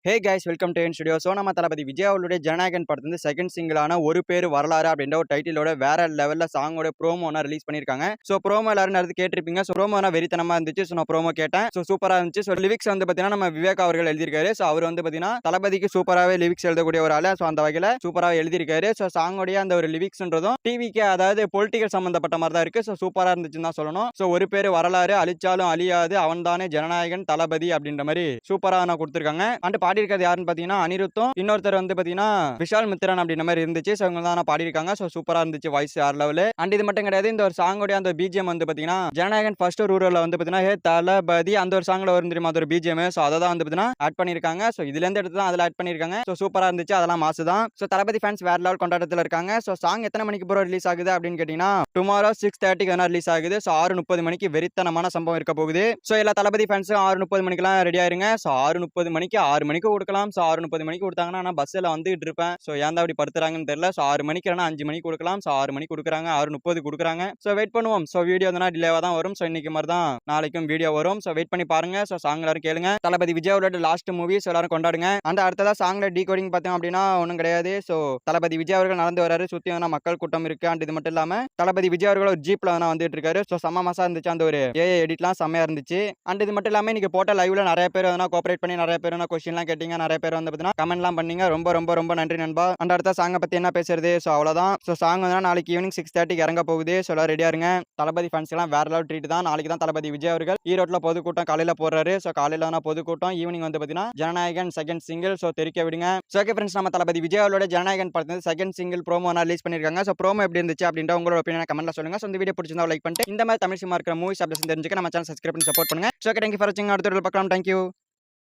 Hey guys welcome to N studio. So நம்ம தளபதி விஜய் அவர்களுடைய ஜனநாயகன் படத்துல செகண்ட் சிங்கிளான ஒரு பேர் வரலாறு அப்படின்ற ஒரு டைட்டிலோட வேற லெவல்ல சாங்கோட ப்ரோமோனா ரிலீஸ் பண்ணிருக்காங்க. ஸோ ப்ரோமோ எல்லாரும் நேரத்து கேட்டிருப்பீங்க. ஸோ ப்ரோமோனா வெறித்தனமா இருந்துச்சு. ஸோ நான் ப்ரோமோ கேட்டேன். ஸோ சூப்பரா இருந்துச்சு. ஸோ லிரிக்ஸ் வந்து பாத்தீங்கன்னா நம்ம விவேக் அவர்கள் எழுதியிருக்காரு. ஸோ அவர் வந்து பாத்தீங்கன்னா தளபதிக்கு சூப்பராகவே லிரிக்ஸ் எழுதக்கூடிய ஒரு ஆளு. ஸோ அந்த வகையில சூப்பராக எழுதியிருக்காரு. ஸோ சாங்கோடைய அந்த ஒரு லிரிக்ஸ்ன்றதும் டிவிக்கு அதாவது பொலிட்டிக்கல் சம்பந்தப்பட்ட மாதிரி தான் இருக்கு. ஸோ சூப்பரா இருந்துச்சுன்னு தான் சொல்லணும். ஸோ ஒரு பேர் வரலாறு அழிச்சாலும் அழியாது அவன் தானே ஜனநாயகன் தளபதி அப்படின்ற மாதிரி சூப்பரா நான் கொடுத்திருக்காங்க. அண்ட் பாடியிருக்கிறது யாருன்னு பாத்தீங்கன்னா அனிருத்தும் இன்னொருத்தர் வந்து பாத்தீங்கன்னா விஷால் மித்ரன் அப்படின்ற மாதிரி இருந்துச்சு. சோ இவங்க தான் பாடியிருக்காங்க. சோ சூப்பரா இருந்துச்சு வாய்ஸ் ஆர் லெவல். அண்ட் இது மட்டும் கிடையாது, இந்த ஒரு சாங்கோட அந்த பிஜிஎம் வந்து பாத்தீங்கன்னா ஜனநாயகன் ஃபர்ஸ்ட் ரூரல்ல வந்து பாத்தீங்கன்னா ஹே தளபதி அந்த ஒரு சாங்ல வரும் தெரியுமா, அது ஒரு பிஜிஎம். சோ அதை தான் வந்து பாத்தீங்கன்னா ஆட் பண்ணிருக்காங்க. சோ இதுல இருந்து எடுத்து தான் அதுல ஆட் பண்ணிருக்காங்க. சோ சூப்பரா இருந்துச்சு. அதெல்லாம் மாசு தான். சோ தளபதி ஃபேன்ஸ் வேற லெவல் கொண்டாட்டத்துல இருக்காங்க. சோ சாங் எத்தனை மணிக்கு ப்ரோ ரிலீஸ் ஆகுது அப்படின்னு கேட்டீங்கன்னா டுமாரோ 6:30 ரிலீஸ் ஆகுது. சோ 6:30 மணிக்கு வெறித்தனமான சம்பவம் இருக்க போகுது. சோ எல்லா தளபதி ஃபேன்ஸும் 6:30 மணிக்கெல்லாம் ரெடி ஆயிருங்க. சோ 6:30 மணிக்கு 6 மணிக்கு கொடுக்கலாம். சோ 6:30 மணிக்கு கொடுத்தாங்கன்னா நான் பஸ்ல வந்துட்டு இருப்பேன். சோ ஏன் அப்படி படுத்துறாங்கன்னு தெரியல. சோ 6 மணிக்கு இல்லைனா 5 மணிக்கு கொடுக்கலாம். சோ 6 மணிக்கு கொடுக்குறாங்க, 6:30 கொடுக்குறாங்க. சோ வெயிட் பண்ணுவோம். சோ வீடியோ வந்து டிலேவா தான் வரும். சோ இன்னைக்கு மாதிரி தான் நாளைக்கும் வீடியோ வரும். சோ வெயிட் பண்ணி பாருங்க. சோ சாங் எல்லாரும் கேளுங்க. தளபதி விஜயோட லாஸ்ட் மூவி. சோ எல்லாரும் கொண்டாடுங்க. அந்த அடுத்ததா சாங்ல டீகோடிங் பார்த்தோம் அப்படின்னா ஒன்றும் கிடையாது. சோ தளபதி விஜய் அவர்கள் நடந்து வராரு. சுத்தி வந்து மக்கள் கூட்டம் இருக்கு. அண்ட் இது மட்டும் இல்லாம தளபதி விஜய் அவர்கள் ஒரு ஜீப்ல வந்து வந்துட்டு இருக்காரு. சோ செம்ம மாசா இருந்துச்சு. அந்த ஒரு ஏஐ எடிட்லாம் செம்மையா இருந்துச்சு. அண்ட் இது மட்டும் இல்லாம இன்னைக்கு போட்ட லைவ்ல நிறைய பேர் வந்து கோஆபரேட் பண்ணி நிறைய பேர் கொஸ்டின்லாம் கேட்டீங்க. நிறைய பேர் வந்து பார்த்தீங்கன்னா கமெண்ட்லாம் பண்ணீங்க. ரொம்ப ரொம்ப ரொம்ப நன்றி நண்பா. அண்ட் அடுத்த சாங்கை பத்தி என்ன பேசுறது. ஸோ அவ்வளோதான். ஸோ சாங் வந்து நாளைக்கு ஈவினிங் 6:30 இறங்க போகுது. ஸோ எல்லாம் ரெடியா இருங்க. தளபதி ஃபேன்ஸ் எல்லாம் வேற லெவல் ட்ரீட் தான். நாளைக்கு தான் தளபதி விஜய் அவர்கள் ஈரோட்ல பொதுக்கூட்டம் காலையில போடுறாரு. ஸோ காலையில தான் பொதுக்கூட்டம், ஈவினிங் வந்து பார்த்தீங்கன்னா ஜனநாயகன் செகண்ட் சிங்கிள். ஸோ தெரிக்க விடுங்க. ஸோ ஓகே ஃப்ரெண்ட்ஸ், நம்ம தளபதி விஜய் அவரோட ஜனநாயகன் படத்துல செகண்ட் சிங்கிள் ப்ரோமோ ரிலீஸ் பண்ணிருக்காங்க. ஸோ ப்ரோமோ எப்படி இருந்துச்சு அப்படின்ற உங்களோட ஒப்பீனியன் கமெண்ட்ல சொல்லுங்க. ஸோ இந்த வீடியோ பிடிச்சிருந்தா லைக் பண்ணிட்டு இந்த மாதிரி தமிழ் சினிமா இருக்கிற மூவிஸ் அப்டேட்ஸ் தெரிஞ்சுக்க நம்ம சேனல் சப்ஸ்கிரைப் பண்ணி சப்போர்ட் பண்ணுங்க. ஸோ ஓகே, தேங்க்யூ ஃபார் வாட்சிங். அடுத்த வீடியோல பார்க்கலாம். தேங்க்யூ.